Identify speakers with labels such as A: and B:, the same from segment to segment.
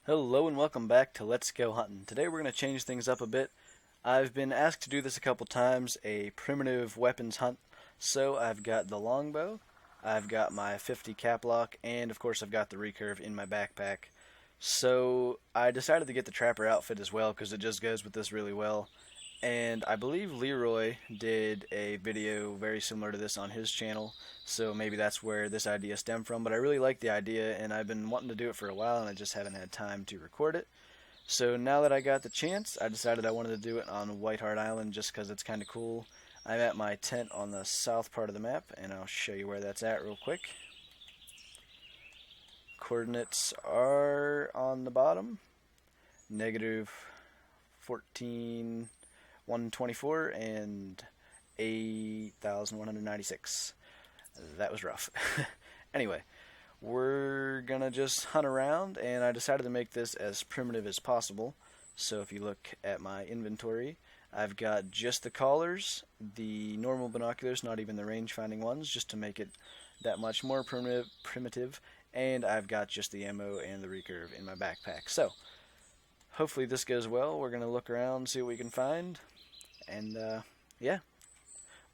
A: Hello and welcome back to Let's Go Hunting. Today we're going to change things up a bit. I've been asked to do this a couple times, a primitive weapons hunt. So I've got the longbow, I've got my 50 cap lock, and of course I've got the recurve in my backpack. So I decided to get the trapper outfit as well because it just goes with this really well. And I believe Leroy did a video very similar to this on his channel, so maybe that's where this idea stemmed from. But I really like the idea, and I've been wanting to do it for a while, and I just haven't had time to record it. So now that I got the chance, I decided I wanted to do it on White Hart Island just because it's kind of cool. I'm at my tent on the south part of the map, and I'll show you where that's at real quick. Coordinates are on the bottom, negative 14. 124 and 8,196. That was rough. Anyway, we're gonna just hunt around, and I decided to make this as primitive as possible. So if you look at my inventory, I've got just the collars, the normal binoculars, not even the range-finding ones, just to make it that much more primitive, and I've got just the ammo and the recurve in my backpack. So hopefully this goes well. We're gonna look around, see what we can find. And, yeah,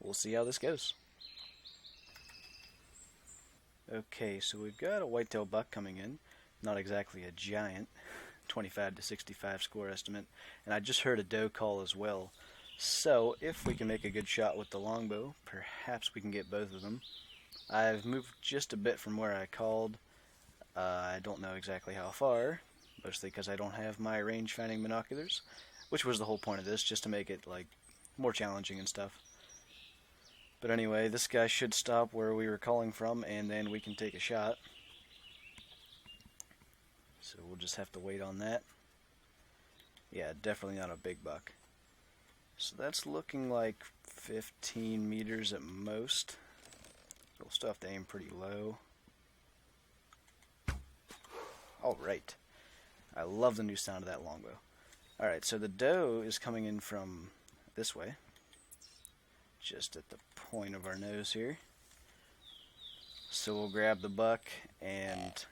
A: we'll see how this goes. Okay, so we've got a whitetail buck coming in. Not exactly a giant, 25 to 65 score estimate. And I just heard a doe call as well. So, if we can make a good shot with the longbow, perhaps we can get both of them. I've moved just a bit from where I called. I don't know exactly how far, mostly because I don't have my range-finding binoculars, which was the whole point of this, just to make it, like, more challenging and stuff. But anyway, this guy should stop where we were calling from, and then we can take a shot. So we'll just have to wait on that. Yeah, definitely not a big buck. So that's looking like 15 meters at most. We'll still have to aim pretty low. Alright. I love the new sound of that longbow. Alright, so the doe is coming in from this way, just at the point of our nose here. So we'll grab the buck and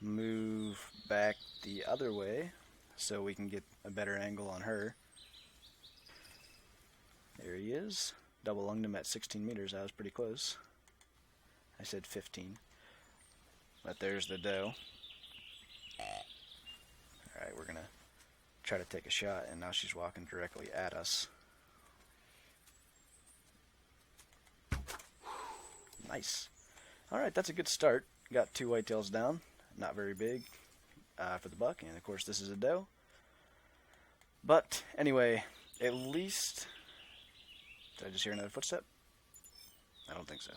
A: move back the other way so we can get a better angle on her. There he is. Double lunged him at 16 meters. I was pretty close. I said 15. But there's the doe. Alright, we're going to try to take a shot, and now she's walking directly at us. Nice. Alright, that's a good start. Got two whitetails down. Not very big for the buck, and of course this is a doe. But anyway, at least... Did I just hear another footstep? I don't think so.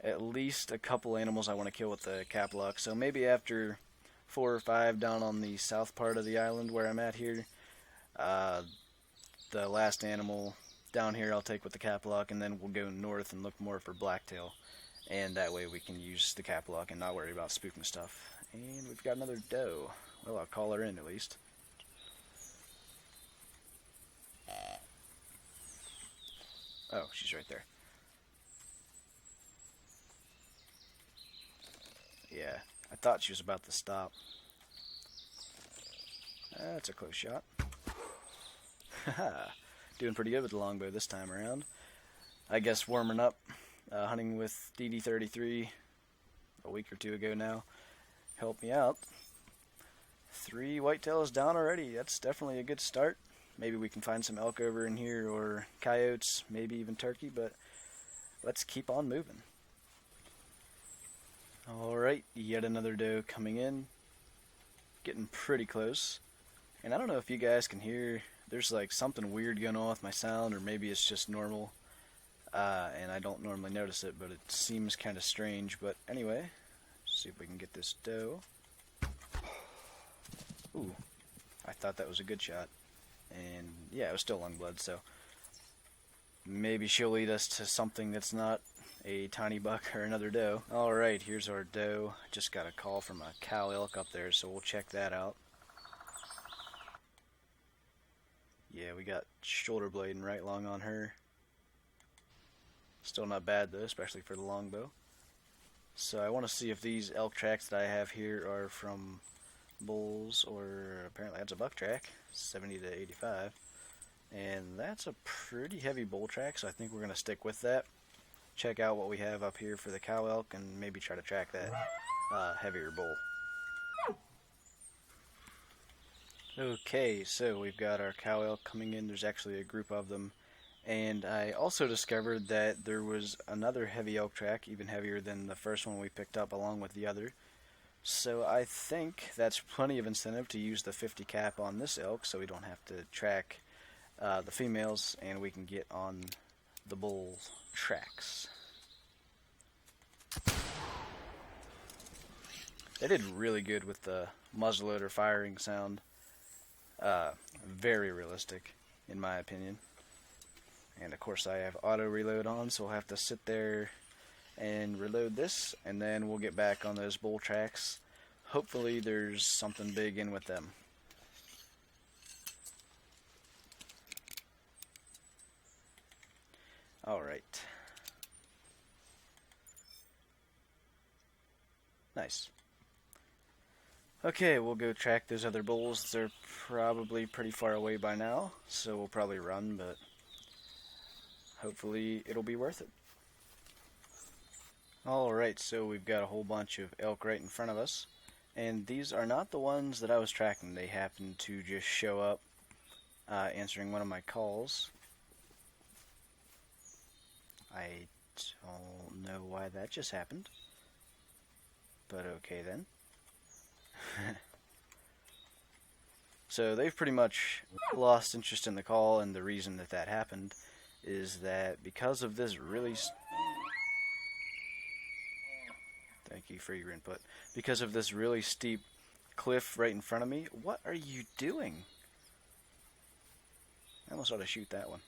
A: At least a couple animals I want to kill with the cap lock, so maybe after 4 or 5 down on the south part of the island where I'm at here. The last animal down here I'll take with the cap lock, and then we'll go north and look more for Blacktail. And that way we can use the cap lock and not worry about spooking stuff. And we've got another doe. Well, I'll call her in at least. Oh, she's right there. Yeah, I thought she was about to stop. That's a close shot. Haha, doing pretty good with the longbow this time around. I guess warming up, hunting with DD33 a week or 2 ago now helped me out. 3 whitetails down already. That's definitely a good start. Maybe we can find some elk over in here, or coyotes, maybe even turkey, but let's keep on moving. Alright, yet another doe coming in. Getting pretty close. And I don't know if you guys can hear, there's like something weird going on with my sound, or maybe it's just normal. And I don't normally notice it, but it seems kind of strange. But anyway, see if we can get this doe. Ooh, I thought that was a good shot. And yeah, it was still lung blood, so maybe she'll lead us to something that's not a tiny buck or another doe. Alright, here's our doe. Just got a call from a cow elk up there, so we'll check that out. Yeah, we got shoulder blading right long on her. Still not bad though, especially for the longbow. So I want to see if these elk tracks that I have here are from bulls, or apparently that's a buck track, 70 to 85. And that's a pretty heavy bull track, so I think we're going to stick with that. Check out what we have up here for the cow elk and maybe try to track that heavier bull. Okay, so we've got our cow elk coming in. There's actually a group of them. And I also discovered that there was another heavy elk track, even heavier than the first one we picked up along with the other. So I think that's plenty of incentive to use the 50 cap on this elk so we don't have to track the females and we can get on the bull tracks. They did really good with the muzzleloader firing sound. Very realistic, in my opinion. And of course I have auto reload on, so we'll have to sit there and reload this, and then we'll get back on those bull tracks. Hopefully there's something big in with them. Alright. Nice. Okay, we'll go track those other bulls. They're probably pretty far away by now, so we'll probably run, but hopefully it'll be worth it. Alright, so we've got a whole bunch of elk right in front of us, and these are not the ones that I was tracking. They happened to just show up answering one of my calls. I don't know why that just happened, but okay then. So they've pretty much lost interest in the call, and the reason that that happened is that because of this really thank you for your input. Because of this really steep cliff right in front of me. What are you doing? I almost ought to shoot that one.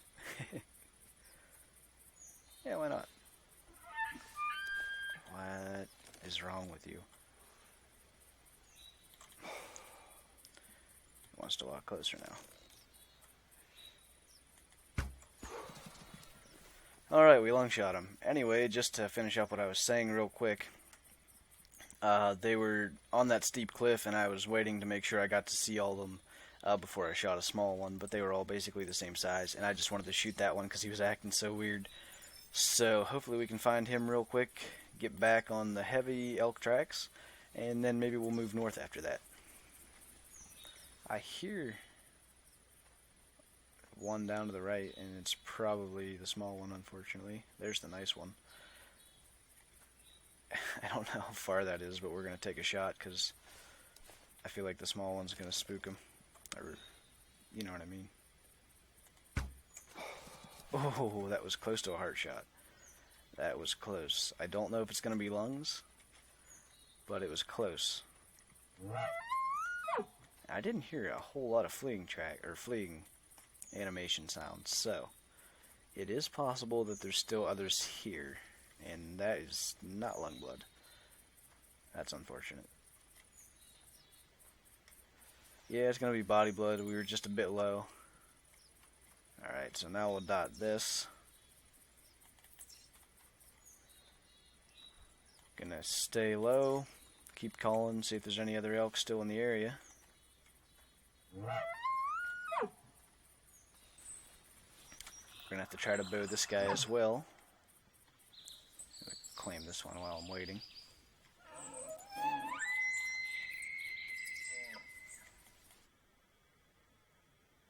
A: Yeah, why not? What is wrong with you? He wants to walk closer now. Alright, we long shot him. Anyway, just to finish up what I was saying real quick. They were on that steep cliff, and I was waiting to make sure I got to see all of them before I shot a small one, but they were all basically the same size, and I just wanted to shoot that one because he was acting so weird. So hopefully we can find him real quick, get back on the heavy elk tracks, and then maybe we'll move north after that. I hear one down to the right, and it's probably the small one, unfortunately. There's the nice one. I don't know how far that is, but we're going to take a shot because I feel like the small one's going to spook him. Or, you know what I mean. Oh, that was close to a heart shot. That was close. I don't know if it's going to be lungs, but it was close. I didn't hear a whole lot of fleeing animation sounds, so it is possible that there's still others here, and that is not lung blood. That's unfortunate. Yeah, it's going to be body blood. We were just a bit low. Alright, so now we'll dot this. Gonna stay low, keep calling, see if there's any other elk still in the area. We're gonna have to try to bow this guy as well. I'm gonna claim this one while I'm waiting.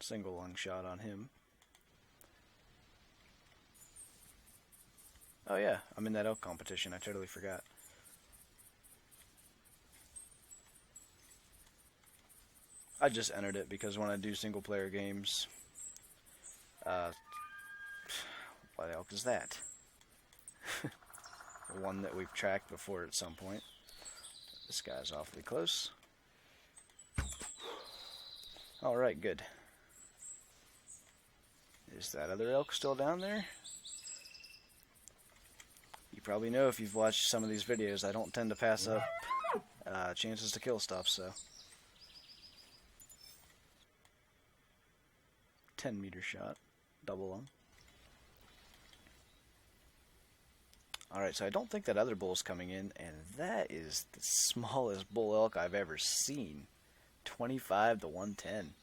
A: Single lung shot on him. Oh yeah, I'm in that elk competition, I totally forgot. I just entered it because when I do single player games, what elk is that? One that we've tracked before at some point. This guy's awfully close. Alright, good. Is that other elk still down there? You probably know if you've watched some of these videos, I don't tend to pass up chances to kill stuff, so. 10-meter shot, double lung. Alright, so I don't think that other bull's coming in, and that is the smallest bull elk I've ever seen. 25 to 110.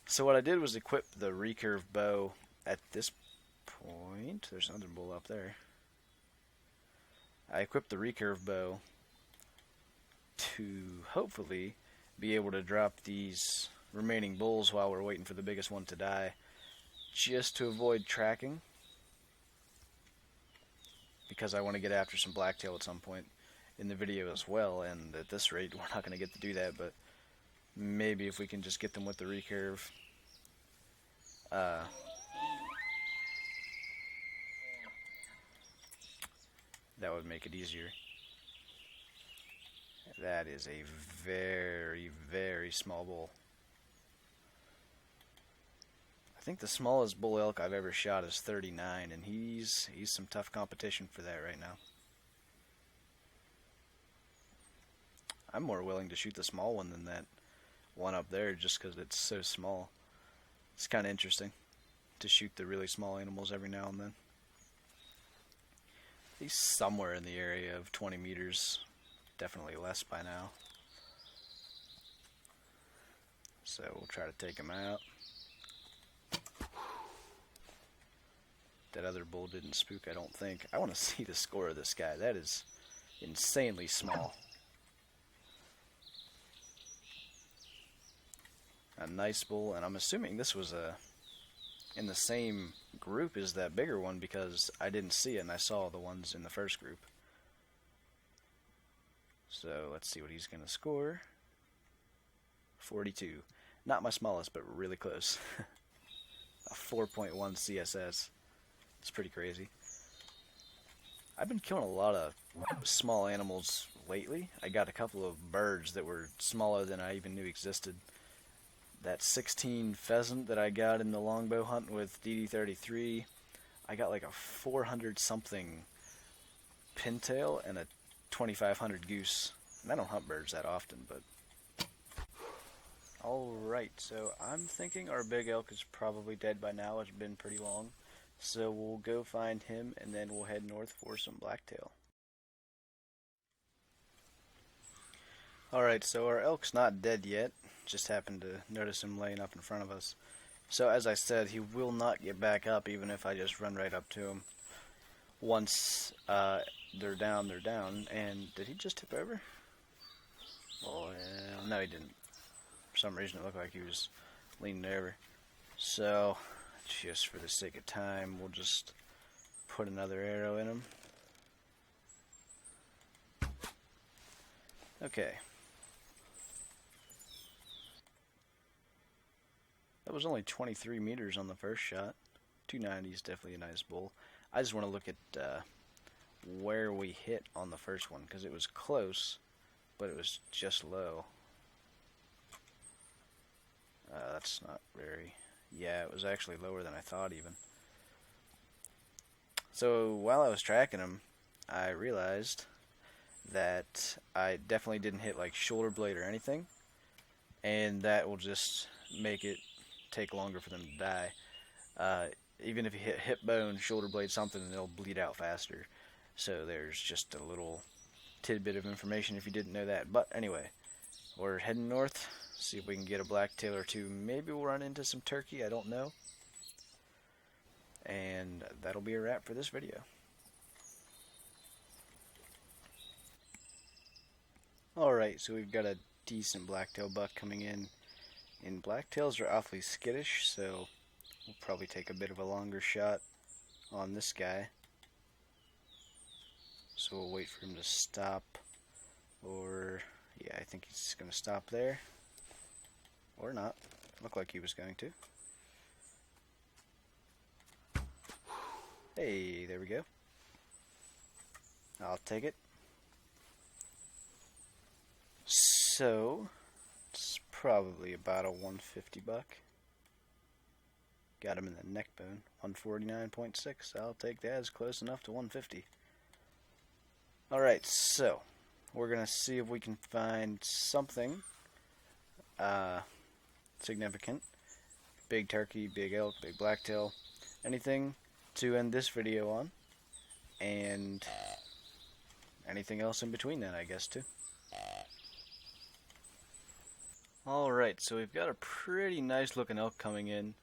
A: So what I did was equip the recurve bow at this point. There's another bull up there. I equipped the recurve bow to hopefully be able to drop these remaining bulls while we're waiting for the biggest one to die, just to avoid tracking, because I want to get after some blacktail at some point in the video as well, and at this rate we're not going to get to do that, but maybe if we can just get them with the recurve. That would make it easier. That is a very, very small bull. I think the smallest bull elk I've ever shot is 39, and he's some tough competition for that right now. I'm more willing to shoot the small one than that one up there, just because it's so small. It's kind of interesting to shoot the really small animals every now and then. He's somewhere in the area of 20 meters, definitely less by now. So we'll try to take him out. That other bull didn't spook, I don't think. I want to see the score of this guy. That is insanely small. A nice bull, and I'm assuming this was in the same group as that bigger one, because I didn't see it and I saw the ones in the first group. So let's see what he's going to score. 42. Not my smallest, but really close. A 4.1 CSS. It's pretty crazy. I've been killing a lot of small animals lately. I got a couple of birds that were smaller than I even knew existed. That 16 pheasant that I got in the longbow hunt with DD33, I got like a 400 something pintail and a 2500 goose. And I don't hunt birds that often, but... Alright, so I'm thinking our big elk is probably dead by now. It's been pretty long. So we'll go find him, and then we'll head north for some blacktail. Alright, so our elk's not dead yet. Just happened to notice him laying up in front of us. So as I said, he will not get back up even if I just run right up to him. Once they're down, they're down. And did he just tip over? Well, no, he didn't. For some reason it looked like he was leaning over. So, just for the sake of time, we'll just put another arrow in him. Okay. That was only 23 meters on the first shot. 290 is definitely a nice bull. I just want to look at where we hit on the first one, because it was close, but it was just low. That's not very... Yeah, it was actually lower than I thought even. So while I was tracking him, I realized that I definitely didn't hit like shoulder blade or anything, and that will just make it take longer for them to die. Even if you hit hip bone, shoulder blade, something, they'll bleed out faster. So there's just a little tidbit of information if you didn't know that. But anyway, we're heading north, see if we can get a blacktail or two. Maybe we'll run into some turkey, I don't know. And that'll be a wrap for this video. Alright, so we've got a decent blacktail buck coming in. And blacktails are awfully skittish, so we'll probably take a bit of a longer shot on this guy. So we'll wait for him to stop. Or, yeah, I think he's going to stop there. Or not. Looked like he was going to. Hey, there we go. I'll take it. So, it's probably about a 150 buck. Got him in the neck bone. 149.6. I'll take that as close enough to 150. Alright, so we're going to see if we can find something significant. Big turkey, big elk, big blacktail. Anything to end this video on. and anything else in between that, I guess, too. Alright, so we've got a pretty nice looking elk coming in.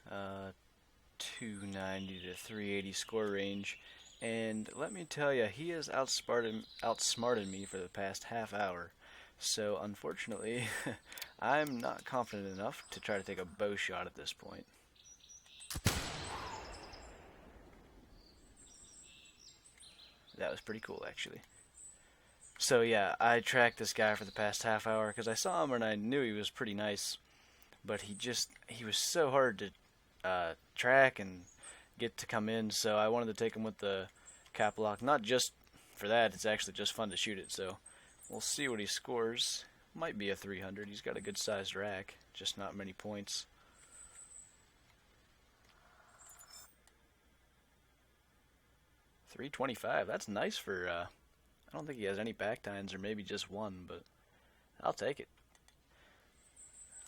A: 290 to 380 score range. And let me tell you, he has outsmarted me for the past half hour. So unfortunately, I'm not confident enough to try to take a bow shot at this point. That was pretty cool, actually. So yeah, I tracked this guy for the past half hour because I saw him and I knew he was pretty nice, but he was so hard to track and get to come in, so I wanted to take him with the cap lock. Not just for that, it's actually just fun to shoot it, so we'll see what he scores. Might be a 300. He's got a good sized rack, just not many points. .325, that's nice for, I don't think he has any back tines, or maybe just one, but I'll take it.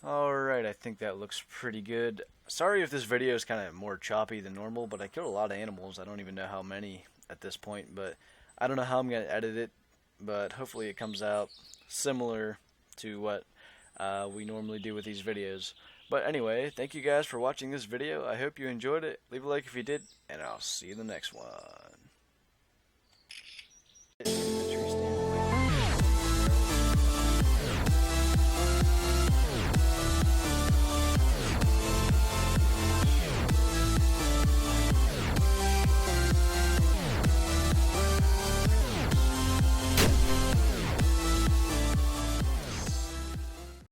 A: Alright, I think that looks pretty good. Sorry if this video is kind of more choppy than normal, but I killed a lot of animals. I don't even know how many at this point, but I don't know how I'm going to edit it, but hopefully it comes out similar to what we normally do with these videos. But anyway, thank you guys for watching this video. I hope you enjoyed it. Leave a like if you did, and I'll see you in the next one.